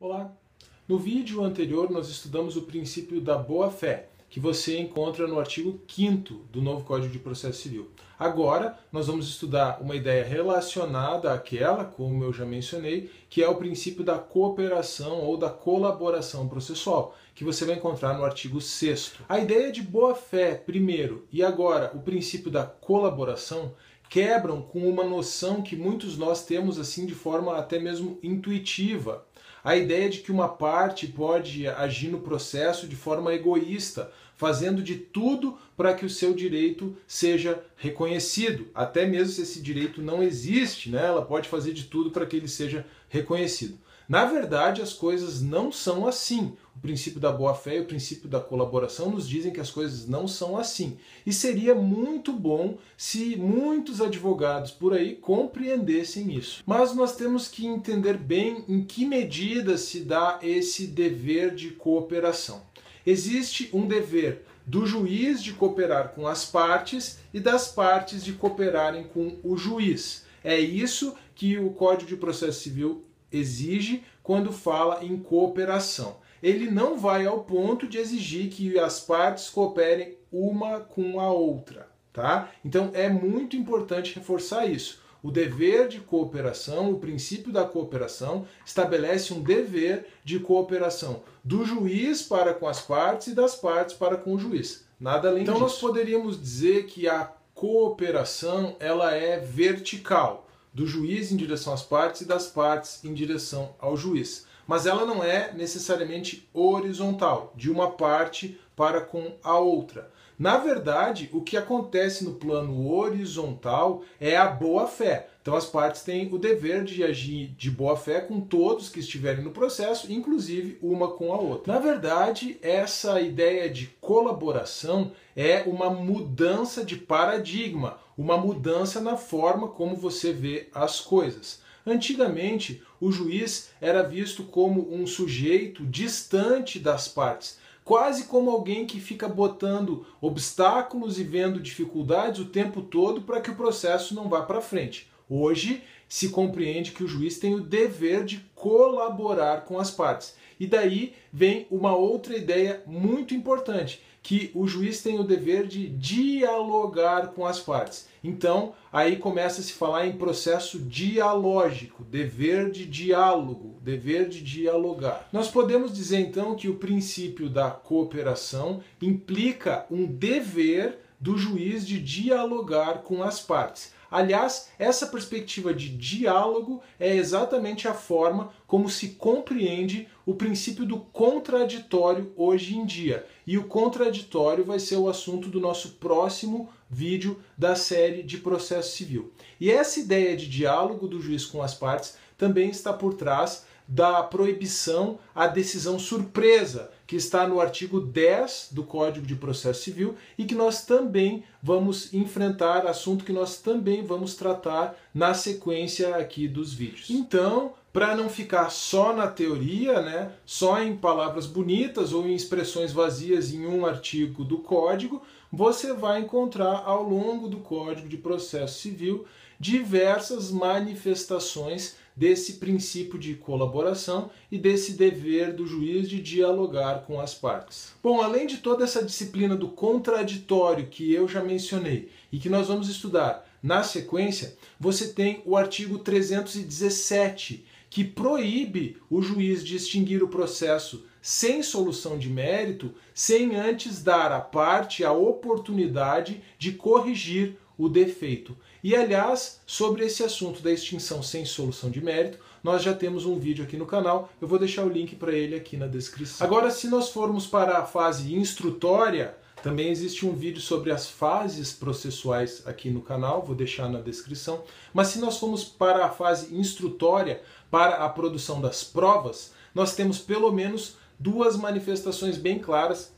Olá! No vídeo anterior nós estudamos o princípio da boa-fé, que você encontra no artigo 5º do novo Código de Processo Civil. Agora nós vamos estudar uma ideia relacionada àquela, como eu já mencionei, que é o princípio da cooperação ou da colaboração processual, que você vai encontrar no artigo 6º. A ideia de boa-fé, primeiro, e agora o princípio da colaboração, quebram com uma noção que muitos de nós temos assim de forma até mesmo intuitiva. A ideia de que uma parte pode agir no processo de forma egoísta, fazendo de tudo para que o seu direito seja reconhecido. Até mesmo se esse direito não existe, né? Ela pode fazer de tudo para que ele seja reconhecido. Na verdade, as coisas não são assim. O princípio da boa-fé e o princípio da colaboração nos dizem que as coisas não são assim. E seria muito bom se muitos advogados por aí compreendessem isso. Mas nós temos que entender bem em que medida se dá esse dever de cooperação. Existe um dever do juiz de cooperar com as partes e das partes de cooperarem com o juiz. É isso que o Código de Processo Civil exige quando fala em cooperação. Ele não vai ao ponto de exigir que as partes cooperem uma com a outra, tá? Então é muito importante reforçar isso. O dever de cooperação, o princípio da cooperação, estabelece um dever de cooperação do juiz para com as partes e das partes para com o juiz. Nada além disso. Então nós poderíamos dizer que a cooperação ela é vertical, do juiz em direção às partes e das partes em direção ao juiz. Mas ela não é necessariamente horizontal, de uma parte para com a outra. Na verdade, o que acontece no plano horizontal é a boa-fé. Então as partes têm o dever de agir de boa-fé com todos que estiverem no processo, inclusive uma com a outra. Na verdade, essa ideia de colaboração é uma mudança de paradigma, uma mudança na forma como você vê as coisas. Antigamente, o juiz era visto como um sujeito distante das partes, quase como alguém que fica botando obstáculos e vendo dificuldades o tempo todo para que o processo não vá para frente. Hoje, se compreende que o juiz tem o dever de colaborar com as partes. E daí vem uma outra ideia muito importante, que o juiz tem o dever de dialogar com as partes. Então, aí começa a se falar em processo dialógico, dever de diálogo, dever de dialogar. Nós podemos dizer então que o princípio da cooperação implica um dever do juiz de dialogar com as partes. Aliás, essa perspectiva de diálogo é exatamente a forma como se compreende o princípio do contraditório hoje em dia. E o contraditório vai ser o assunto do nosso próximo vídeo da série de processo civil. E essa ideia de diálogo do juiz com as partes também está por trás da proibição à decisão surpresa, que está no artigo 10 do Código de Processo Civil e que nós também vamos enfrentar, assunto que nós também vamos tratar na sequência aqui dos vídeos. Então, para não ficar só na teoria, né, só em palavras bonitas ou em expressões vazias em um artigo do Código, você vai encontrar ao longo do Código de Processo Civil diversas manifestações desse princípio de colaboração e desse dever do juiz de dialogar com as partes. Bom, além de toda essa disciplina do contraditório que eu já mencionei e que nós vamos estudar na sequência, você tem o artigo 317, que proíbe o juiz de extinguir o processo sem solução de mérito, sem antes dar à parte a oportunidade de corrigir o defeito. E, aliás, sobre esse assunto da extinção sem solução de mérito, nós já temos um vídeo aqui no canal, eu vou deixar o link para ele aqui na descrição. Agora, se nós formos para a fase instrutória, também existe um vídeo sobre as fases processuais aqui no canal, vou deixar na descrição. Mas se nós formos para a fase instrutória, para a produção das provas, nós temos pelo menos duas manifestações bem claras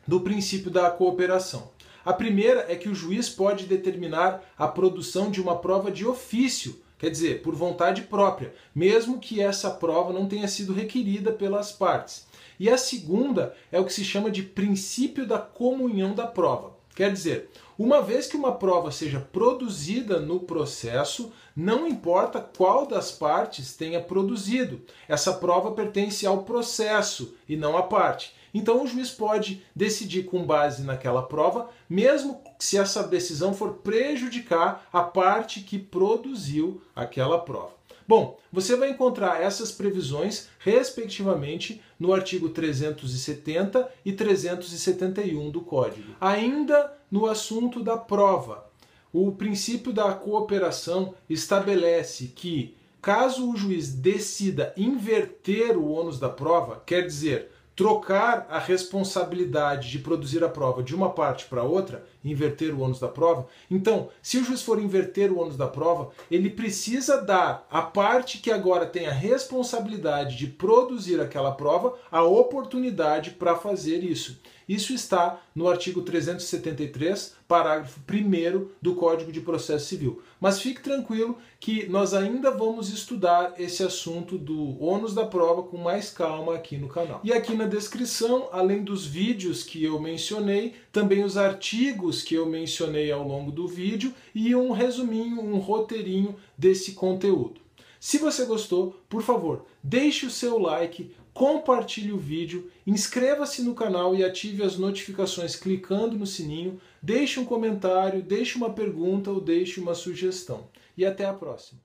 do princípio da cooperação. A primeira é que o juiz pode determinar a produção de uma prova de ofício, quer dizer, por vontade própria, mesmo que essa prova não tenha sido requerida pelas partes. E a segunda é o que se chama de princípio da comunhão da prova. Quer dizer, uma vez que uma prova seja produzida no processo, não importa qual das partes tenha produzido. Essa prova pertence ao processo e não à parte. Então o juiz pode decidir com base naquela prova, mesmo se essa decisão for prejudicar a parte que produziu aquela prova. Bom, você vai encontrar essas previsões, respectivamente, no artigo 370 e 371 do Código. Ainda no assunto da prova, o princípio da cooperação estabelece que, caso o juiz decida inverter o ônus da prova, quer dizer, trocar a responsabilidade de produzir a prova de uma parte para outra, inverter o ônus da prova, então, se o juiz for inverter o ônus da prova, ele precisa dar à parte que agora tem a responsabilidade de produzir aquela prova a oportunidade para fazer isso. Isso está no artigo 373, parágrafo 1º do Código de Processo Civil. Mas fique tranquilo que nós ainda vamos estudar esse assunto do ônus da prova com mais calma aqui no canal. E aqui na descrição, além dos vídeos que eu mencionei, também os artigos que eu mencionei ao longo do vídeo e um resuminho, um roteirinho desse conteúdo. Se você gostou, por favor, deixe o seu like, compartilhe o vídeo, inscreva-se no canal e ative as notificações clicando no sininho, deixe um comentário, deixe uma pergunta ou deixe uma sugestão. E até a próxima!